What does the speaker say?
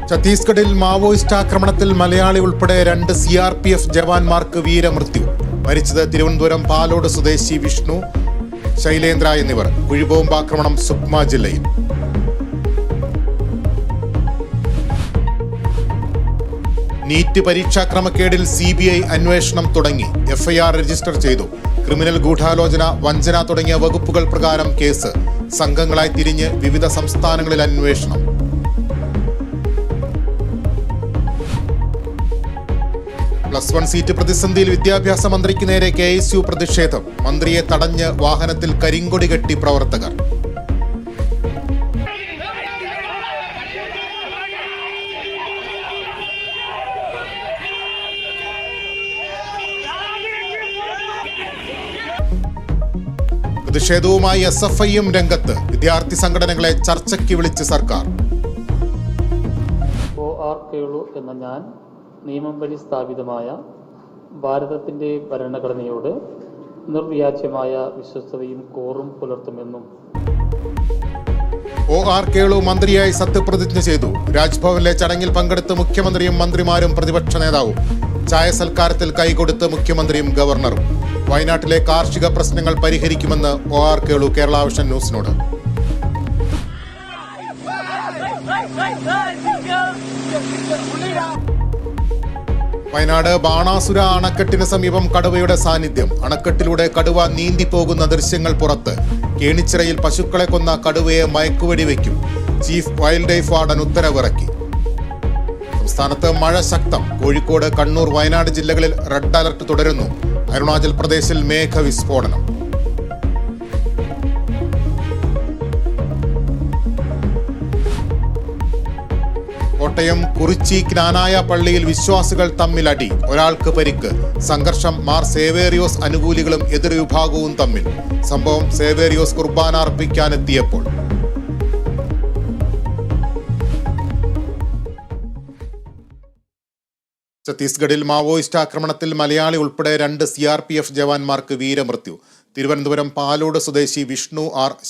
ഛത്തീസ്ഗഡിൽ മാവോയിസ്റ്റ് ആക്രമണത്തിൽ മലയാളി ഉൾപ്പെടെ 2 CRPF ജവാന്മാർക്ക് വീരമൃത്യു. മരിച്ചത് തിരുവനന്തപുരം പാലോട് സ്വദേശി വിഷ്ണു, ശൈലേന്ദ്ര എന്നിവർ. കുഴിബോംബാക്രമണം സുക്മ ജില്ലയിൽ. നീറ്റ് പരീക്ഷാക്രമക്കേടിൽ CBI അന്വേഷണം തുടങ്ങി. FIR രജിസ്റ്റർ ചെയ്തു. ക്രിമിനൽ ഗൂഢാലോചന, വഞ്ചന തുടങ്ങിയ വകുപ്പുകൾ പ്രകാരം കേസ്. സംഘങ്ങളായി തിരിഞ്ഞ് വിവിധ സംസ്ഥാനങ്ങളിൽ അന്വേഷണം. +1 സീറ്റ് പ്രതിസന്ധിയിൽ വിദ്യാഭ്യാസ മന്ത്രിക്ക് നേരെ KSU പ്രതിഷേധം. മന്ത്രിയെ തടഞ്ഞ് വാഹനത്തിൽ കരിങ്കൊടി കെട്ടി പ്രവർത്തകർ. പ്രതിഷേധവുമായി SFIയും രംഗത്ത്. വിദ്യാർത്ഥി സംഘടനകളെ ചർച്ചയ്ക്ക് വിളിച്ച് സർക്കാർ. OR കേളു എന്ന ഞാൻ നിയമം വഴി സ്ഥാപിതമായ ഭാരതത്തിൻ്റെ ഭരണഘടനയോട് നിർവ്യാജ്യമായ വിശ്വസ്തതയും കോറും പുലർത്തുമെന്നും. OR കേളു മന്ത്രിയായി സത്യപ്രതിജ്ഞ ചെയ്തു. രാജ്ഭവനിലെ ചടങ്ങിൽ പങ്കെടുത്ത് മുഖ്യമന്ത്രിയും മന്ത്രിമാരും പ്രതിപക്ഷ നേതാവും. ചായ സൽക്കാരത്തിൽ കൈകൊടുത്ത് മുഖ്യമന്ത്രിയും ഗവർണറും. വയനാട്ടിലെ കാർഷിക പ്രശ്നങ്ങൾ പരിഹരിക്കുമെന്ന് OR കേളു കേരള വിഷൻ ന്യൂസിനോട്. വയനാട് ബാണാസുര അണക്കെട്ടിന് സമീപം കടുവയുടെ സാന്നിധ്യം. അണക്കെട്ടിലൂടെ കടുവ നീന്തിപ്പോകുന്ന ദൃശ്യങ്ങൾ പുറത്ത്. കേണിച്ചിറയിൽ പശുക്കളെ കൊന്ന കടുവയെ മയക്കുവെടിവെക്കും. ചീഫ് വൈൽഡ് ലൈഫ് വാർഡൻ ഉത്തരവിറക്കി. സംസ്ഥാനത്ത് മഴ ശക്തം. കോഴിക്കോട്, കണ്ണൂർ, വയനാട് ജില്ലകളിൽ റെഡ് അലർട്ട് തുടരുന്നു. അരുണാചൽ പ്രദേശിൽ മേഘവിസ്ഫോടനം. കോട്ടയം കുറിച്ചി ജ്ഞാനായ പള്ളിയിൽ വിശ്വാസികൾ തമ്മിൽ അടി. ഒരാൾക്ക് പരിക്ക്. സംഘർഷം മാർ സേവേറിയോസ് അനുകൂലികളും എതിർവിഭാഗവും തമ്മിൽ. സംഭവം സേവേറിയോസ് കുർബാന അർപ്പിക്കാനെത്തിയപ്പോൾ. ഛത്തീസ്ഗഡിൽ മാവോയിസ്റ്റ് ആക്രമണത്തിൽ മലയാളി ഉൾപ്പെടെ 2 CRPF ജവാന്മാർക്ക് വീരമൃത്യു. തിരുവനന്തപുരം പാലോട് സ്വദേശി വിഷ്ണു R,